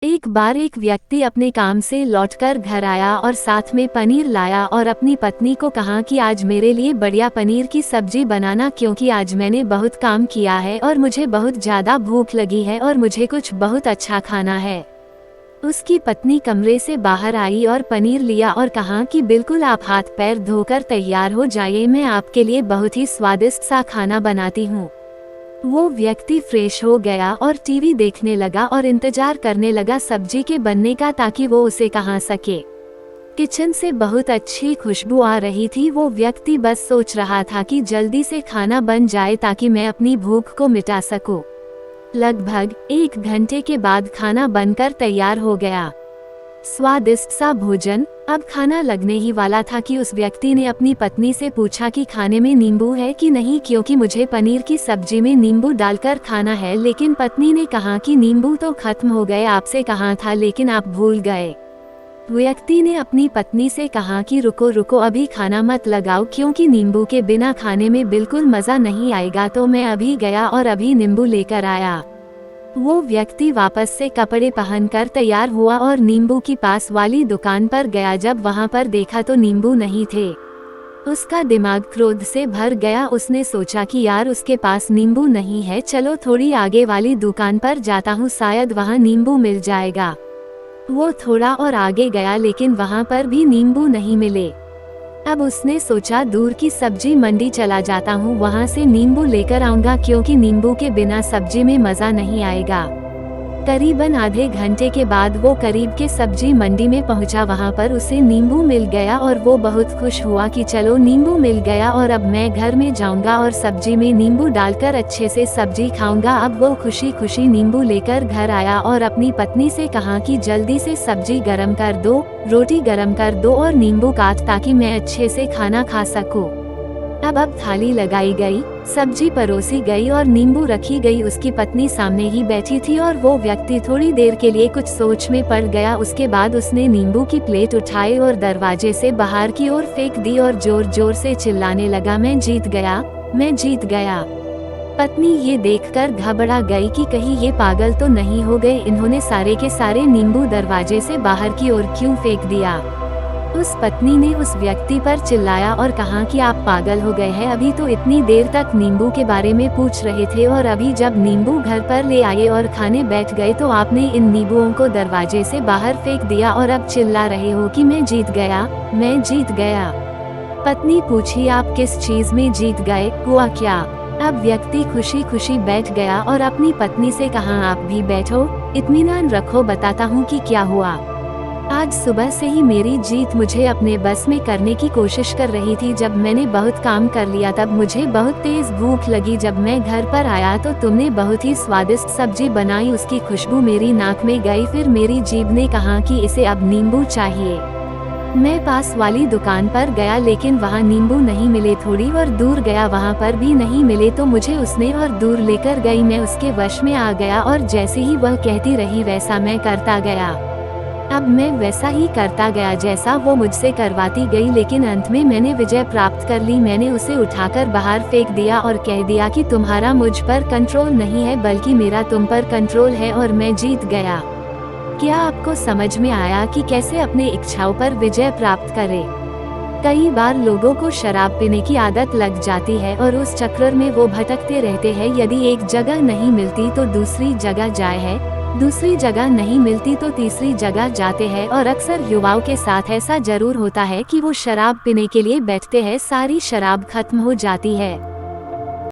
एक बार एक व्यक्ति अपने काम से लौटकर घर आया और साथ में पनीर लाया और अपनी पत्नी को कहा कि आज मेरे लिए बढ़िया पनीर की सब्जी बनाना, क्योंकि आज मैंने बहुत काम किया है और मुझे बहुत ज्यादा भूख लगी है और मुझे कुछ बहुत अच्छा खाना है। उसकी पत्नी कमरे से बाहर आई और पनीर लिया और कहा कि बिल्कुल आप हाथ पैर धोकर तैयार हो जाइए, मैं आपके लिए बहुत ही स्वादिष्ट सा खाना बनाती हूँ। वो व्यक्ति फ्रेश हो गया और टीवी देखने लगा और इंतजार करने लगा सब्जी के बनने का, ताकि वो उसे खा सके। किचन से बहुत अच्छी खुशबू आ रही थी। वो व्यक्ति बस सोच रहा था कि जल्दी से खाना बन जाए ताकि मैं अपनी भूख को मिटा सकूं। लगभग 1 घंटे के बाद खाना बनकर तैयार हो गया। स्वादिष्ट सा भोजन अब खाना लगने ही वाला था कि उस व्यक्ति ने अपनी पत्नी से पूछा कि खाने में नींबू है कि नहीं, क्योंकि मुझे पनीर की सब्जी में नींबू डालकर खाना है। लेकिन पत्नी ने कहा कि नींबू तो खत्म हो गए, आपसे कहा था लेकिन आप भूल गए। व्यक्ति ने अपनी पत्नी से कहा कि रुको रुको, अभी खाना मत लगाओ, क्योंकि नींबू के बिना खाने में बिल्कुल मजा नहीं आएगा। तो मैं अभी गया और अभी नींबू लेकर आया। वो व्यक्ति वापस से कपड़े पहनकर तैयार हुआ और नींबू की पास वाली दुकान पर गया। जब वहां पर देखा तो नींबू नहीं थे। उसका दिमाग क्रोध से भर गया। उसने सोचा कि यार उसके पास नींबू नहीं है, चलो थोड़ी आगे वाली दुकान पर जाता हूँ, शायद वहां नींबू मिल जाएगा। वो थोड़ा और आगे गया लेकिन वहां पर भी नींबू नहीं मिले। अब उसने सोचा दूर की सब्जी मंडी चला जाता हूँ, वहाँ से नींबू लेकर आऊंगा, क्योंकि नींबू के बिना सब्जी में मजा नहीं आएगा। करीबन आधे घंटे के बाद वो करीब के सब्जी मंडी में पहुँचा। वहाँ पर उसे नींबू मिल गया और वो बहुत खुश हुआ कि चलो नींबू मिल गया और अब मैं घर में जाऊंगा और सब्जी में नींबू डालकर अच्छे से सब्जी खाऊंगा। अब वो खुशी खुशी नींबू लेकर घर आया और अपनी पत्नी से कहा कि जल्दी से सब्जी गरम कर दो, रोटी गरम कर दो और नींबू काट, ताकि मैं अच्छे से खाना खा सकूं। अब थाली लगाई गई, सब्जी परोसी गई और नींबू रखी गई। उसकी पत्नी सामने ही बैठी थी और वो व्यक्ति थोड़ी देर के लिए कुछ सोच में पड़ गया। उसके बाद उसने नींबू की प्लेट उठाई और दरवाजे से बाहर की ओर फेंक दी और जोर जोर से चिल्लाने लगा, मैं जीत गया, मैं जीत गया। पत्नी ये देखकर घबरा गई कि कहीं ये पागल तो नहीं हो गए, इन्होंने सारे के सारे नींबू दरवाजे से बाहर की ओर क्यों फेंक दिया। उस पत्नी ने उस व्यक्ति पर चिल्लाया और कहा कि आप पागल हो गए हैं, अभी तो इतनी देर तक नींबू के बारे में पूछ रहे थे और अभी जब नींबू घर पर ले आए और खाने बैठ गए तो आपने इन नींबुओं को दरवाजे से बाहर फेंक दिया और अब चिल्ला रहे हो कि मैं जीत गया, मैं जीत गया। पत्नी पूछी, आप किस चीज में जीत गए, हुआ क्या। अब व्यक्ति खुशी खुशी बैठ गया और अपनी पत्नी से कहा, आप भी बैठो, इत्मीनान रखो, बताता हूँ कि क्या हुआ। आज सुबह से ही मेरी जीत मुझे अपने बस में करने की कोशिश कर रही थी। जब मैंने बहुत काम कर लिया तब मुझे बहुत तेज भूख लगी। जब मैं घर पर आया तो तुमने बहुत ही स्वादिष्ट सब्जी बनाई, उसकी खुशबू मेरी नाक में गई। फिर मेरी जीभ ने कहा कि इसे अब नींबू चाहिए। मैं पास वाली दुकान पर गया लेकिन वहाँ नींबू नहीं मिले। थोड़ी और दूर गया, वहाँ पर भी नहीं मिले। तो मुझे उसने और दूर लेकर गई। मैं उसके वश में आ गया और जैसे ही वह कहती रही वैसा मैं करता गया। अब मैं वैसा ही करता गया जैसा वो मुझसे करवाती गई, लेकिन अंत में मैंने विजय प्राप्त कर ली। मैंने उसे उठाकर बाहर फेंक दिया और कह दिया कि तुम्हारा मुझ पर कंट्रोल नहीं है, बल्कि मेरा तुम पर कंट्रोल है और मैं जीत गया। क्या आपको समझ में आया कि कैसे अपने इच्छाओं पर विजय प्राप्त करें? कई बार लोगों को शराब पीने की आदत लग जाती है और उस चक्कर में वो भटकते रहते हैं। यदि एक जगह नहीं मिलती तो दूसरी जगह जाए है, दूसरी जगह नहीं मिलती तो तीसरी जगह जाते हैं। और अक्सर युवाओं के साथ ऐसा जरूर होता है कि वो शराब पीने के लिए बैठते हैं, सारी शराब खत्म हो जाती है।